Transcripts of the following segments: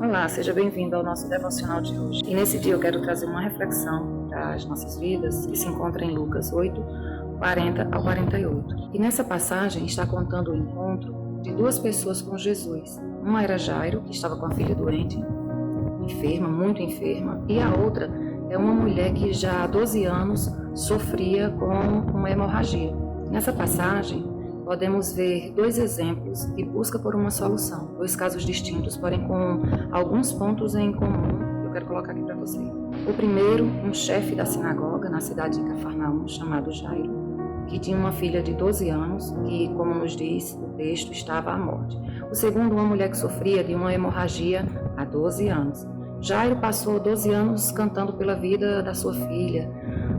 Olá, seja bem-vindo ao nosso devocional de hoje. E nesse dia eu quero trazer uma reflexão para as nossas vidas que se encontra em Lucas 8, 40 ao 48. E nessa passagem está contando o encontro de duas pessoas com Jesus. Uma era Jairo, que estava com a filha doente, enferma, muito enferma, e a outra é uma mulher que já há 12 anos sofria com uma hemorragia. Nessa passagem, podemos ver dois exemplos de busca por uma solução, dois casos distintos, porém com alguns pontos em comum que eu quero colocar aqui para você. O primeiro, um chefe da sinagoga na cidade de Cafarnaum, chamado Jairo, que tinha uma filha de 12 anos, que, como nos diz o texto, estava à morte. O segundo, uma mulher que sofria de uma hemorragia há 12 anos. Jairo passou 12 anos cantando pela vida da sua filha,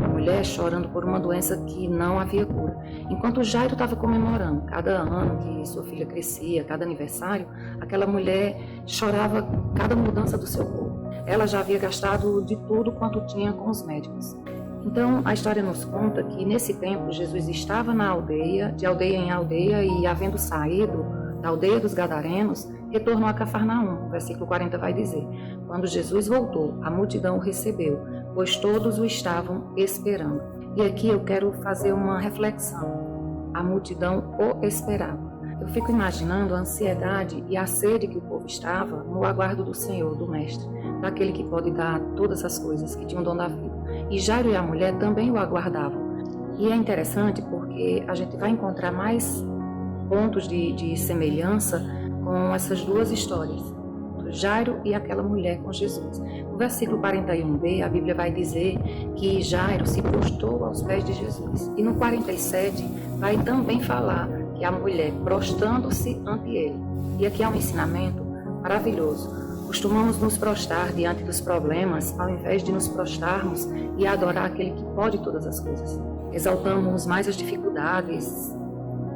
a mulher chorando por uma doença que não havia cura. Enquanto Jairo estava comemorando cada ano que sua filha crescia, cada aniversário, aquela mulher chorava cada mudança do seu corpo. Ela já havia gastado de tudo quanto tinha com os médicos. Então, a história nos conta que nesse tempo Jesus estava na aldeia, de aldeia em aldeia, e havendo saído da aldeia dos Gadarenos, retornou a Cafarnaum. O versículo 40 vai dizer: quando Jesus voltou, a multidão o recebeu, pois todos o estavam esperando. E aqui eu quero fazer uma reflexão. A multidão o esperava. Eu fico imaginando a ansiedade e a sede que o povo estava no aguardo do Senhor, do Mestre, daquele que pode dar todas as coisas, que tinha o dom da vida. E Jairo e a mulher também o aguardavam. E é interessante porque a gente vai encontrar mais pontos de semelhança com essas duas histórias, Jairo e aquela mulher com Jesus. No versículo 41b, a Bíblia vai dizer que Jairo se prostrou aos pés de Jesus. E no 47 vai também falar que a mulher prostrando-se ante ele. E aqui há um ensinamento maravilhoso. Costumamos nos prostrar diante dos problemas ao invés de nos prostrarmos e adorar aquele que pode todas as coisas. Exaltamos mais as dificuldades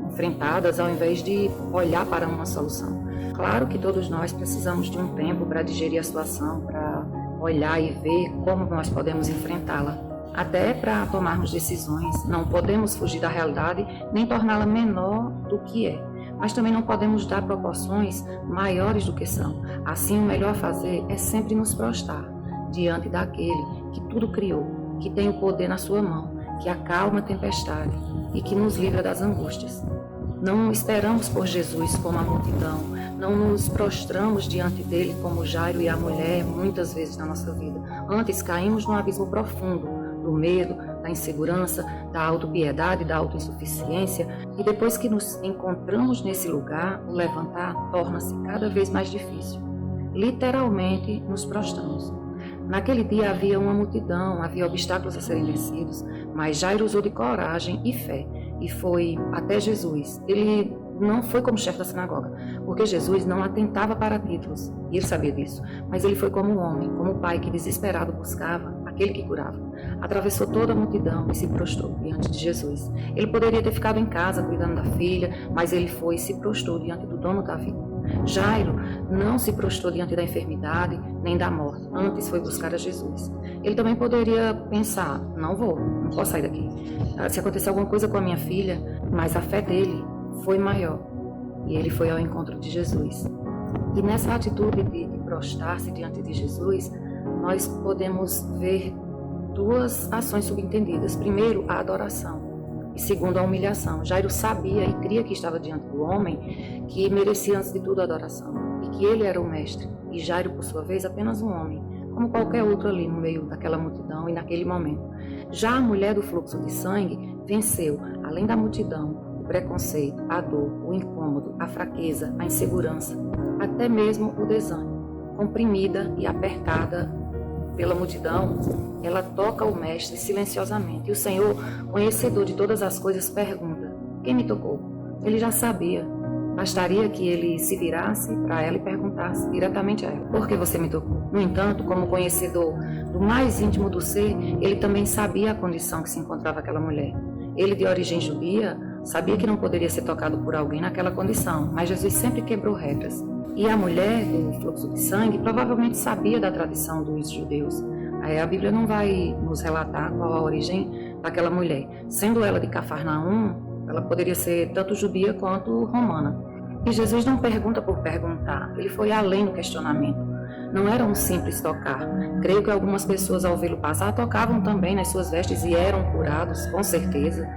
enfrentadas ao invés de olhar para uma solução. Claro que todos nós precisamos de um tempo para digerir a situação, para olhar e ver como nós podemos enfrentá-la. Até para tomarmos decisões, não podemos fugir da realidade nem torná-la menor do que é. Mas também não podemos dar proporções maiores do que são. Assim, o melhor a fazer é sempre nos prostrar diante daquele que tudo criou, que tem o poder na sua mão, que acalma a tempestade e que nos livra das angústias. Não esperamos por Jesus como a multidão, não nos prostramos diante dele como Jairo e a mulher muitas vezes na nossa vida. Antes caímos num abismo profundo do medo, da insegurança, da autopiedade, da autoinsuficiência, e depois que nos encontramos nesse lugar, o levantar torna-se cada vez mais difícil. Literalmente nos prostramos. Naquele dia havia uma multidão, havia obstáculos a serem vencidos, mas Jairo usou de coragem e fé e foi até Jesus. Ele não foi como chefe da sinagoga, porque Jesus não atentava para títulos, e ele sabia disso, mas ele foi como um homem, como o pai que desesperado buscava aquele que curava. Atravessou toda a multidão e se prostrou diante de Jesus. Ele poderia ter ficado em casa cuidando da filha, mas ele foi e se prostrou diante do dono da vida. Jairo não se prostrou diante da enfermidade nem da morte, antes foi buscar a Jesus. Ele também poderia pensar: não posso sair daqui. Se acontecer alguma coisa com a minha filha, mas a fé dele foi maior e ele foi ao encontro de Jesus. E nessa atitude de prostrar-se diante de Jesus, nós podemos ver duas ações subentendidas. Primeiro, a adoração. E segundo, a humilhação. Jairo sabia e cria que estava diante do homem que merecia antes de tudo a adoração e que ele era o mestre. E Jairo, por sua vez, apenas um homem, como qualquer outro ali no meio daquela multidão e naquele momento. Já a mulher do fluxo de sangue venceu, além da multidão, o preconceito, a dor, o incômodo, a fraqueza, a insegurança, até mesmo o desânimo. Comprimida e apertada pela multidão, ela toca o mestre silenciosamente. E o Senhor, conhecedor de todas as coisas, pergunta: quem me tocou? Ele já sabia. Bastaria que ele se virasse para ela e perguntasse diretamente a ela: por que você me tocou? No entanto, como conhecedor do mais íntimo do ser, ele também sabia a condição que se encontrava aquela mulher. Ele, de origem judia, sabia que não poderia ser tocado por alguém naquela condição, mas Jesus sempre quebrou regras. E a mulher do fluxo de sangue provavelmente sabia da tradição dos judeus. A Bíblia não vai nos relatar qual a origem daquela mulher. Sendo ela de Cafarnaum, ela poderia ser tanto judia quanto romana. E Jesus não pergunta por perguntar, ele foi além do questionamento. não era um simples tocar. Creio que algumas pessoas, ao vê-lo passar, tocavam também nas suas vestes e eram curados, com certeza.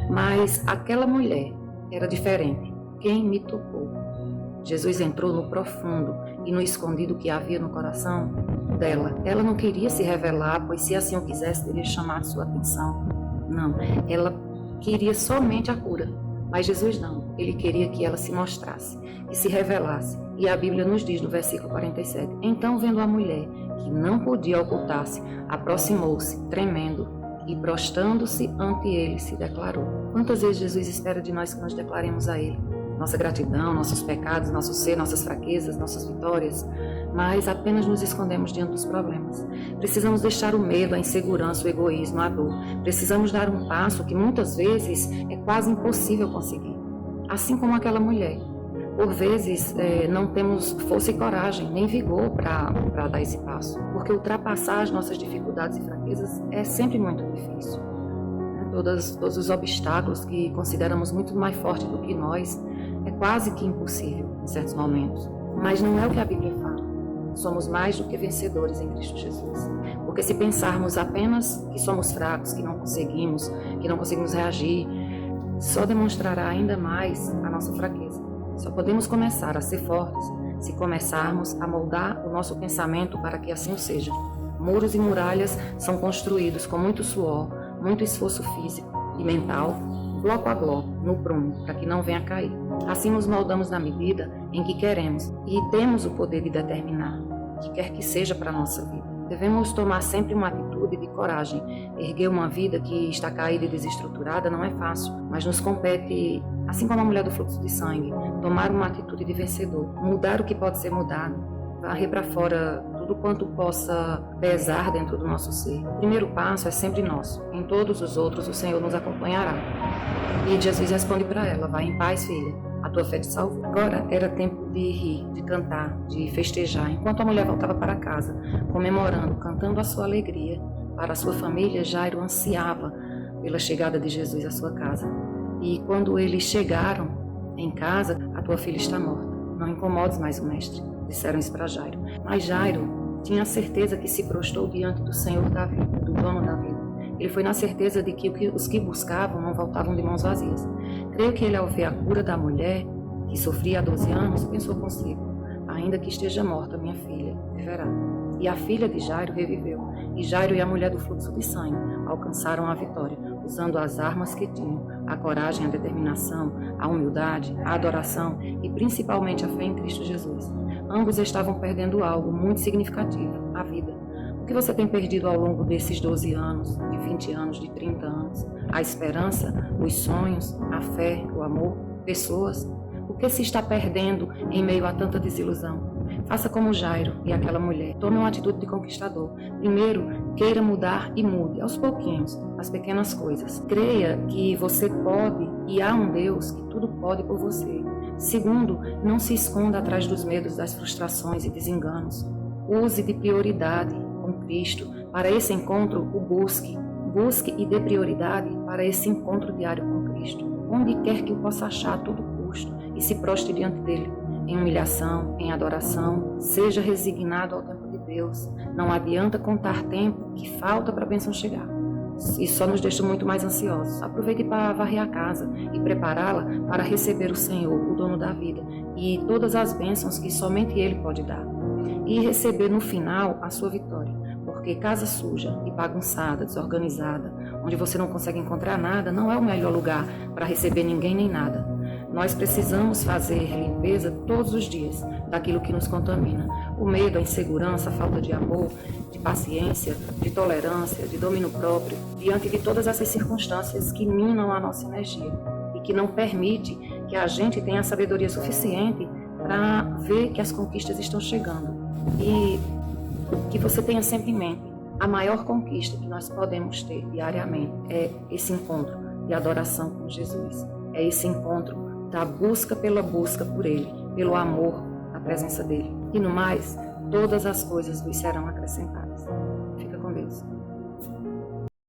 Mas aquela mulher era diferente. Quem me tocou? Jesus entrou no profundo e no escondido que havia no coração dela. Ela não queria se revelar, pois se assim o quisesse, teria chamado sua atenção. Não, ela queria somente a cura. Mas Jesus não, ele queria que ela se mostrasse e se revelasse. E a Bíblia nos diz no versículo 47, então vendo a mulher, que não podia ocultar-se, aproximou-se, tremendo, e prostrando-se ante ele, se declarou. Quantas vezes Jesus espera de nós que nos declaremos a ele? Nossa gratidão, nossos pecados, nosso ser, nossas fraquezas, nossas vitórias, mas apenas nos escondemos diante dos problemas. Precisamos deixar o medo, a insegurança, o egoísmo, a dor. Precisamos dar um passo que muitas vezes é quase impossível conseguir. Assim como aquela mulher. Por vezes não temos força e coragem, nem vigor para dar esse passo. Porque ultrapassar as nossas dificuldades e fraquezas é sempre muito difícil. Todos os obstáculos que consideramos muito mais fortes do que nós, é quase que impossível em certos momentos. Mas não é o que a Bíblia fala. Somos mais do que vencedores em Cristo Jesus. Porque se pensarmos apenas que somos fracos, que não conseguimos reagir, só demonstrará ainda mais a nossa fraqueza. Só podemos começar a ser fortes se começarmos a moldar o nosso pensamento para que assim seja. Muros e muralhas são construídos com muito suor, muito esforço físico e mental, bloco a bloco, no prumo, para que não venha a cair. Assim nos moldamos na medida em que queremos e temos o poder de determinar o que quer que seja para a nossa vida. Devemos tomar sempre uma atitude de coragem. Erguer uma vida que está caída e desestruturada não é fácil, mas nos compete, assim como a mulher do fluxo de sangue, tomar uma atitude de vencedor, mudar o que pode ser mudado, varrer para fora tudo quanto possa pesar dentro do nosso ser. O primeiro passo é sempre nosso. Em todos os outros, o Senhor nos acompanhará. E Jesus responde para ela, vai em paz, filha, a tua fé te salvou. Agora era tempo de rir, de cantar, de festejar. Enquanto a mulher voltava para casa, comemorando, cantando a sua alegria, para a sua família, Jairo ansiava pela chegada de Jesus à sua casa. E quando eles chegaram em casa, a tua filha está morta. Não incomodes mais o mestre, disseram isso para Jairo. Mas Jairo tinha a certeza que se prostrou diante do Senhor da vida, do dono da vida. Ele foi na certeza de que os que buscavam não voltavam de mãos vazias. Creio que ele, ao ver a cura da mulher, que sofria há 12 anos, pensou consigo, ainda que esteja morta, minha filha viverá. E a filha de Jairo reviveu. E Jairo e a mulher do fluxo de sangue alcançaram a vitória, usando as armas que tinham, a coragem, a determinação, a humildade, a adoração e principalmente a fé em Cristo Jesus. Ambos estavam perdendo algo muito significativo, a vida. O que você tem perdido ao longo desses 12 anos, de 20 anos, de 30 anos? A esperança, os sonhos, a fé, o amor, pessoas? O que se está perdendo em meio a tanta desilusão? Faça como Jairo e aquela mulher. Tome uma atitude de conquistador. Primeiro, queira mudar e mude, aos pouquinhos, as pequenas coisas. Creia que você pode e há um Deus que tudo pode por você. Segundo, não se esconda atrás dos medos, das frustrações e desenganos. Use de prioridade com Cristo. Para esse encontro, o busque. Busque e dê prioridade para esse encontro diário com Cristo. Onde quer que o possa achar a todo custo e se prostre diante dele. Em humilhação, em adoração, seja resignado ao tempo de Deus. Não adianta contar tempo que falta para a bênção chegar. Isso só nos deixa muito mais ansiosos. Aproveite para varrer a casa e prepará-la para receber o Senhor, o dono da vida, e todas as bênçãos que somente Ele pode dar. E receber no final a sua vitória. Porque casa suja e bagunçada, desorganizada, onde você não consegue encontrar nada, não é o melhor lugar para receber ninguém nem nada. Nós precisamos fazer limpeza todos os dias daquilo que nos contamina. O medo, a insegurança, a falta de amor, de paciência, de tolerância, de domínio próprio, diante de todas essas circunstâncias que minam a nossa energia e que não permite que a gente tenha a sabedoria suficiente para ver que as conquistas estão chegando. E que você tenha sempre em mente, a maior conquista que nós podemos ter diariamente é esse encontro de adoração com Jesus. É esse encontro da busca pela busca por Ele, pelo amor à presença dEle. E no mais, todas as coisas vos serão acrescentadas.